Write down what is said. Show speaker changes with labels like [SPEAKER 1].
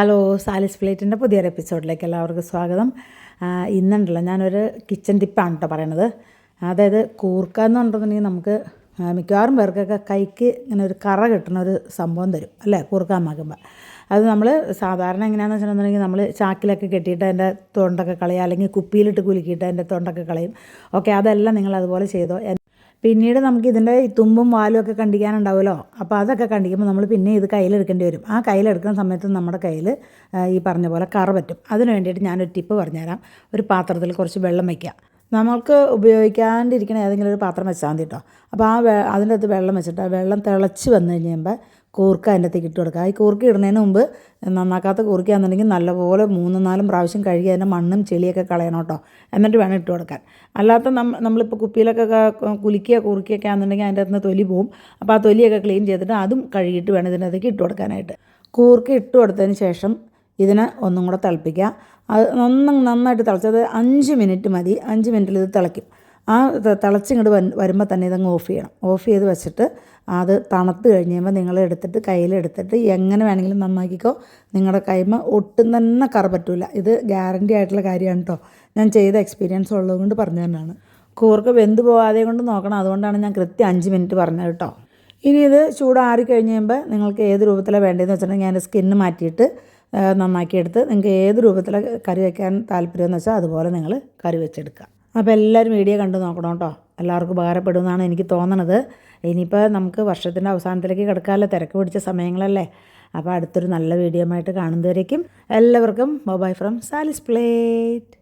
[SPEAKER 1] Hello, സാലിസ് പ്ലേറ്റിൻ്റെ പുതിയൊരു എപ്പിസോഡിലേക്ക് എല്ലാവർക്കും സ്വാഗതം. ഇന്നുണ്ടല്ലോ ഞാനൊരു കിച്ചൺ ടിപ്പാണ് കേട്ടോ പറയണത്. അതായത് കൂർക്ക എന്ന് പറഞ്ഞിട്ടുണ്ടെങ്കിൽ നമുക്ക് മിക്കവാറും പേർക്കൊക്കെ കൈക്ക് ഇങ്ങനെ ഒരു കറ കിട്ടുന്ന ഒരു സംഭവം തരും അല്ലേ, കൂർക്കാമാക്കുമ്പോൾ. അത് നമ്മൾ സാധാരണ എങ്ങനെയാണെന്ന് വെച്ചിട്ടുണ്ടെങ്കിൽ നമ്മൾ ചാക്കിലൊക്കെ കെട്ടിയിട്ട് അതിൻ്റെ തൊണ്ടൊക്കെ കളയുക, അല്ലെങ്കിൽ കുപ്പിയിലിട്ട് കുലുക്കിയിട്ട് അതിൻ്റെ തൊണ്ടൊക്കെ കളയും. ഓക്കെ, അതെല്ലാം നിങ്ങൾ അതുപോലെ ചെയ്തോ. പിന്നീട് നമുക്ക് ഇതിൻ്റെ തുമ്പും വാലും ഒക്കെ കണ്ടിക്കാനുണ്ടാവുമല്ലോ. അപ്പോൾ അതൊക്കെ കണ്ടിക്കുമ്പോൾ നമ്മൾ പിന്നെ ഇത് കയ്യിലെടുക്കേണ്ടി വരും. ആ കയ്യിലെടുക്കുന്ന സമയത്ത് നമ്മുടെ കയ്യിൽ ഈ പറഞ്ഞ പോലെ കറ പറ്റും. അതിന് വേണ്ടിയിട്ട് ഞാനൊരു ടിപ്പ് പറഞ്ഞുതരാം. ഒരു പാത്രത്തിൽ കുറച്ച് വെള്ളം വയ്ക്കുക. നമുക്ക് ഉപയോഗിക്കാണ്ടിരിക്കുന്ന ഏതെങ്കിലും ഒരു പാത്രം വെച്ചാൽ മതി കേട്ടോ. അപ്പോൾ അതിൻ്റെ അകത്ത് വെള്ളം വെച്ചിട്ട് ആ വെള്ളം തിളച്ച് വന്നു കഴിയുമ്പോൾ കൂർക്ക അതിൻ്റെ അകത്തേക്ക് ഇട്ട് കൊടുക്കുക. ഈ കൂർക്ക ഇടുന്നതിന് മുമ്പ് നന്നാക്കാത്ത കൂർക്കയാണെന്നുണ്ടെങ്കിൽ നല്ലപോലെ 3-4 പ്രാവശ്യം കഴുകി അതിൻ്റെ മണ്ണും ചെളിയൊക്കെ കളയണം കേട്ടോ. എന്നിട്ട് വേണം ഇട്ട് കൊടുക്കാൻ. അല്ലാത്ത നമ്മളിപ്പോൾ കുപ്പിയിലൊക്കെ കുലുക്കിയ കൂർക്കയൊക്കെ ആണെന്നുണ്ടെങ്കിൽ അതിൻ്റെ അകത്ത് നിന്ന് തൊലി പോവും. അപ്പോൾ ആ തൊലിയൊക്കെ ക്ലീൻ ചെയ്തിട്ട് അതും കഴുകിയിട്ട് വേണം ഇതിൻ്റെ അകത്തേക്ക് ഇട്ട് കൊടുക്കാനായിട്ട്. കൂർക്ക ഇട്ട് കൊടുത്തതിന് ശേഷം ഇതിനെ ഒന്നും കൂടെ തിളപ്പിക്കുക. അത് നന്നായിട്ട് തിളച്ചത് 5 മിനിറ്റ് മതി. 5 മിനിറ്റിൽ ഇത് തിളയ്ക്കും. ആ തിളച്ചിങ്ങോട്ട് വരുമ്പോൾ തന്നെ ഇതങ്ങ് ഓഫ് ചെയ്യണം. ഓഫ് ചെയ്ത് വെച്ചിട്ട് അത് തണുത്ത് കഴിഞ്ഞ് കഴിയുമ്പോൾ നിങ്ങൾ എടുത്തിട്ട് കയ്യിലെടുത്തിട്ട് എങ്ങനെ വേണമെങ്കിലും നന്നാക്കിക്കോ. നിങ്ങളുടെ കൈമ ഒട്ടും തന്നെ കറ പറ്റില്ല. ഇത് ഗ്യാരണ്ടി ആയിട്ടുള്ള കാര്യമാണ് കേട്ടോ. ഞാൻ ചെയ്ത എക്സ്പീരിയൻസ് ഉള്ളതുകൊണ്ട് പറഞ്ഞു തന്നെയാണ്. കൂർക്ക വെന്ത് പോകാതെ കൊണ്ട് നോക്കണം. അതുകൊണ്ടാണ് ഞാൻ കൃത്യം 5 മിനിറ്റ് പറഞ്ഞത് കേട്ടോ. ഇനി ഇത് ചൂടാറി കഴിഞ്ഞ് കഴിയുമ്പോൾ നിങ്ങൾക്ക് ഏത് രൂപത്തിലാണ് വേണ്ടതെന്ന് വെച്ചിട്ടുണ്ടെങ്കിൽ ഞാൻ സ്കിന്ന് മാറ്റിയിട്ട് നന്നാക്കിയെടുത്ത് നിങ്ങൾക്ക് ഏത് രൂപത്തിൽ കറി വയ്ക്കാൻ താല്പര്യമെന്ന് വെച്ചാൽ അതുപോലെ നിങ്ങൾ കറി വെച്ചെടുക്കുക. അപ്പോൾ എല്ലാവരും വീഡിയോ കണ്ടു നോക്കണം കേട്ടോ. എല്ലാവർക്കും ഉപകാരപ്പെടുമെന്നാണ് എനിക്ക് തോന്നണത്. ഇനിയിപ്പോൾ നമുക്ക് വർഷത്തിൻ്റെ അവസാനത്തിലേക്ക് കിടക്കാമല്ലോ, തിരക്ക് പിടിച്ച സമയങ്ങളല്ലേ. അപ്പോൾ അടുത്തൊരു നല്ല വീഡിയോ ആയിട്ട് കാണുന്നതുവരേക്കും എല്ലാവർക്കും ബൈ ഫ്രം സാലിസ് പ്ലേറ്റ്.